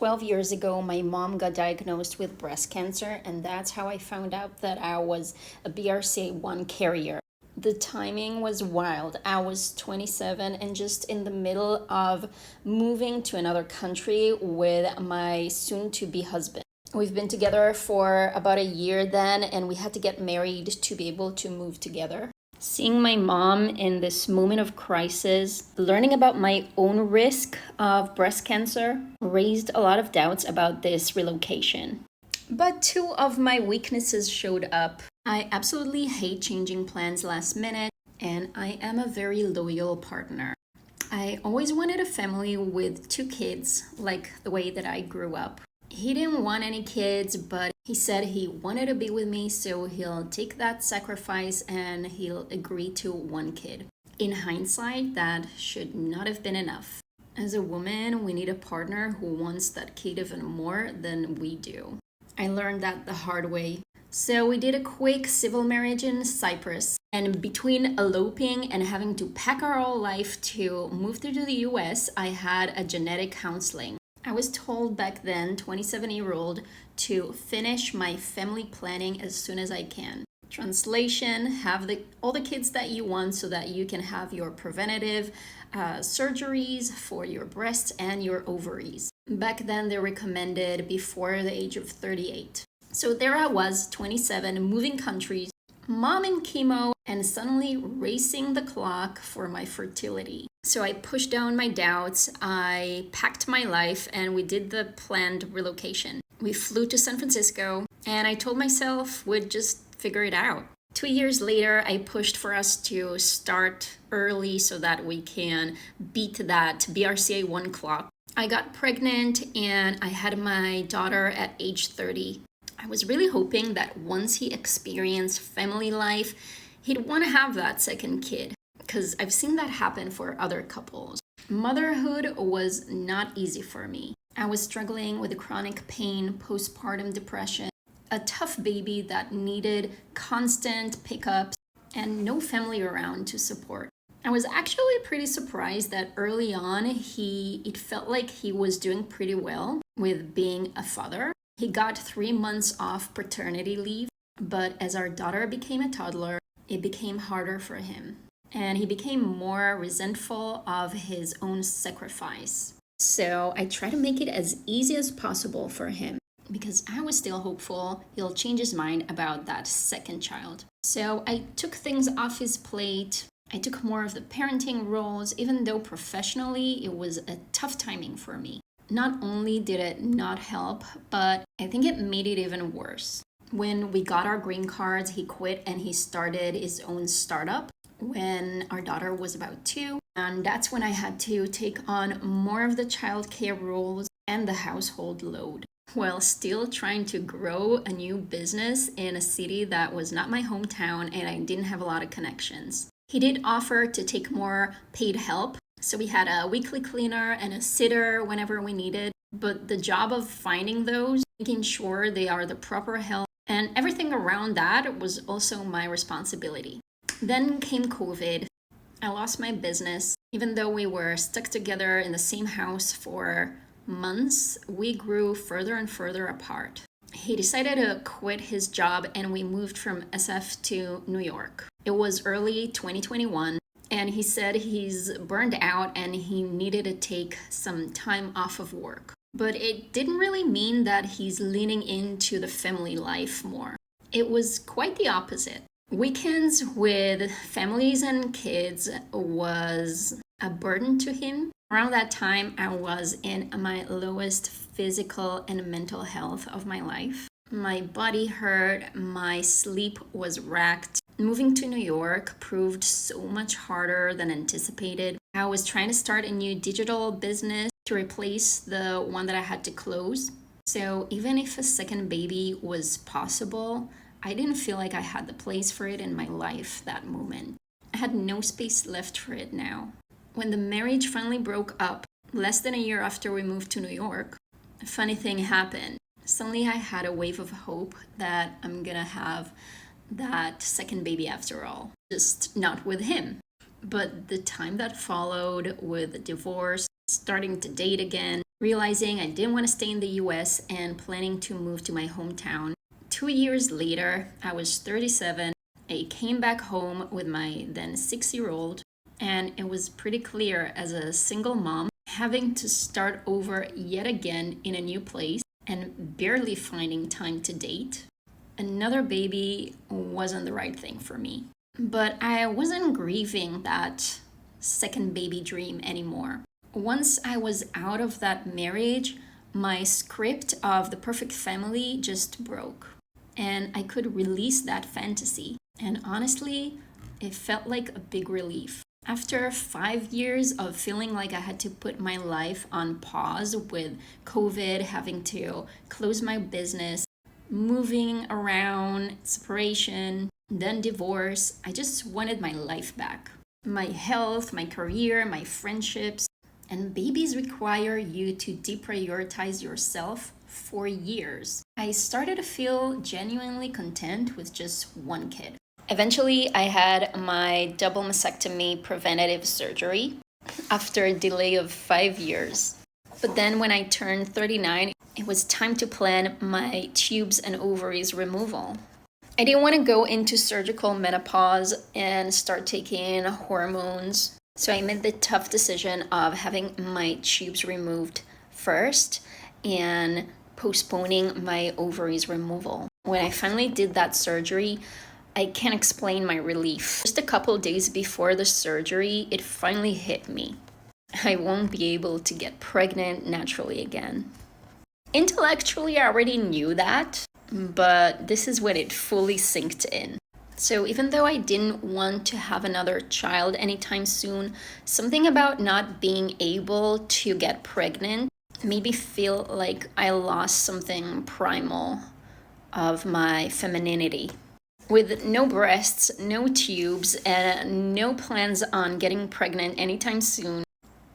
12 years ago, my mom got diagnosed with breast cancer, and that's how I found out that I was a BRCA1 carrier. The timing was wild. I was 27 and just in the middle of moving to another country with my soon to be husband. We've been together for about a year then, and we had to get married to be able to move together. Seeing my mom in this moment of crisis, learning about my own risk of breast cancer, raised a lot of doubts about this relocation. But two of my weaknesses showed up. I absolutely hate changing plans last minute, and I am a very loyal partner. I always wanted a family with 2 kids, like the way that I grew up. He didn't want any kids, but he said he wanted to be with me, so he'll take that sacrifice and he'll agree to 1 kid. In hindsight, that should not have been enough. As a woman, we need a partner who wants that kid even more than we do. I learned that the hard way. So we did a quick civil marriage in Cyprus. And between eloping and having to pack our whole life to move to the US, I had a genetic counseling. I was told back then, 27-year-old, to finish my family planning as soon as I can. Translation, have all the kids that you want so that you can have your preventative surgeries for your breasts and your ovaries. Back then, they recommended before the age of 38. So there I was, 27, moving countries, mom in chemo, and suddenly racing the clock for my fertility. So I pushed down my doubts, I packed my life, and we did the planned relocation. We flew to San Francisco, and I told myself we'd just figure it out. 2 years later, I pushed for us to start early so that we can beat that BRCA1 clock. I got pregnant, and I had my daughter at age 30. I was really hoping that once he experienced family life, he'd want to have that second kid, because I've seen that happen for other couples. Motherhood was not easy for me. I was struggling with chronic pain, postpartum depression, a tough baby that needed constant pickups, and no family around to support. I was actually pretty surprised that early on, it felt like he was doing pretty well with being a father. He got 3 months off paternity leave, but as our daughter became a toddler, it became harder for him. And he became more resentful of his own sacrifice. So I tried to make it as easy as possible for him because I was still hopeful he'll change his mind about that second child. So I took things off his plate. I took more of the parenting roles, even though professionally it was a tough timing for me. Not only did it not help, but I think it made it even worse. When we got our green cards, he quit and he started his own startup when our daughter was about 2. And that's when I had to take on more of the childcare roles and the household load, while still trying to grow a new business in a city that was not my hometown and I didn't have a lot of connections. He did offer to take more paid help. So we had a weekly cleaner and a sitter whenever we needed. But the job of finding those, making sure they are the proper help, and everything around that was also my responsibility. Then came COVID. I lost my business. Even though we were stuck together in the same house for months, we grew further and further apart. He decided to quit his job and we moved from SF to New York. It was early 2021. And he said he's burned out and he needed to take some time off of work. But it didn't really mean that he's leaning into the family life more. It was quite the opposite. Weekends with families and kids was a burden to him. Around that time, I was in my lowest physical and mental health of my life. My body hurt, my sleep was racked. Moving to New York proved so much harder than anticipated. I was trying to start a new digital business to replace the one that I had to close. So even if a second baby was possible, I didn't feel like I had the place for it in my life that moment. I had no space left for it now. When the marriage finally broke up, less than a year after we moved to New York, a funny thing happened. Suddenly I had a wave of hope that I'm gonna have that second baby after all, just not with him. But the time that followed with the divorce, starting to date again, realizing I didn't want to stay in the US and planning to move to my hometown. 2 years later, I was 37. I came back home with my then 6-year-old, and it was pretty clear as a single mom, having to start over yet again in a new place and barely finding time to date, another baby wasn't the right thing for me. But I wasn't grieving that second baby dream anymore. Once I was out of that marriage, my script of the perfect family just broke. And I could release that fantasy. And honestly, it felt like a big relief. After 5 years of feeling like I had to put my life on pause with COVID, having to close my business, moving around, separation, then divorce, I just wanted my life back. My health, my career, my friendships. And babies require you to deprioritize yourself for years. I started to feel genuinely content with just one kid. Eventually, I had my double mastectomy preventative surgery after a delay of 5 years. But then when I turned 39, it was time to plan my tubes and ovaries removal. I didn't want to go into surgical menopause and start taking hormones. So I made the tough decision of having my tubes removed first and postponing my ovaries removal. When I finally did that surgery, I can't explain my relief. Just a couple days before the surgery, it finally hit me. I won't be able to get pregnant naturally again. Intellectually, I already knew that, but this is when it fully sinked in. So even though I didn't want to have another child anytime soon, something about not being able to get pregnant made me feel like I lost something primal of my femininity. With no breasts, no tubes, and no plans on getting pregnant anytime soon,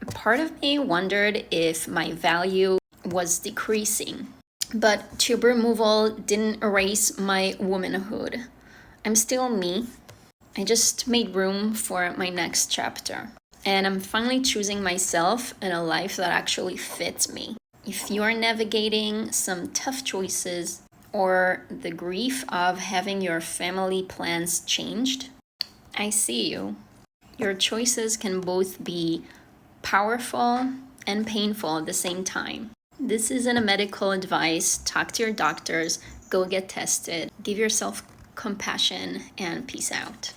part of me wondered if my value was decreasing. But tube removal didn't erase my womanhood. I'm still me. I just made room for my next chapter. And I'm finally choosing myself and a life that actually fits me. If you're navigating some tough choices, or the grief of having your family plans changed, I see you. Your choices can both be powerful and painful at the same time. This isn't a medical advice. Talk to your doctors, go get tested, give yourself compassion, and peace out.